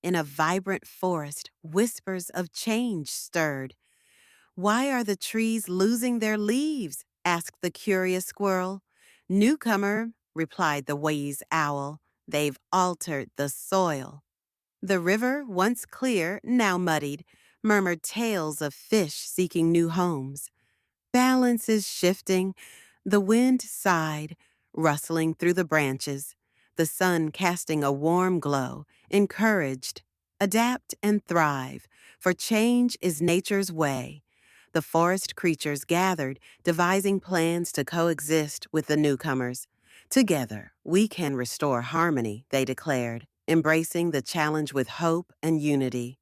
In a vibrant forest, whispers of change stirred. "Why are the trees losing their leaves?" asked the curious squirrel. "Newcomer," replied the wise owl, "they've altered the soil." The river, once clear, now muddied, murmured tales of fish seeking new homes. Balance is shifting. The wind sighed, rustling through the branches. The sun casting a warm glow, encouraged. Adapt and thrive, for change is nature's way. The forest creatures gathered, devising plans to coexist with the newcomers. Together, we can restore harmony, they declared, embracing the challenge with hope and unity.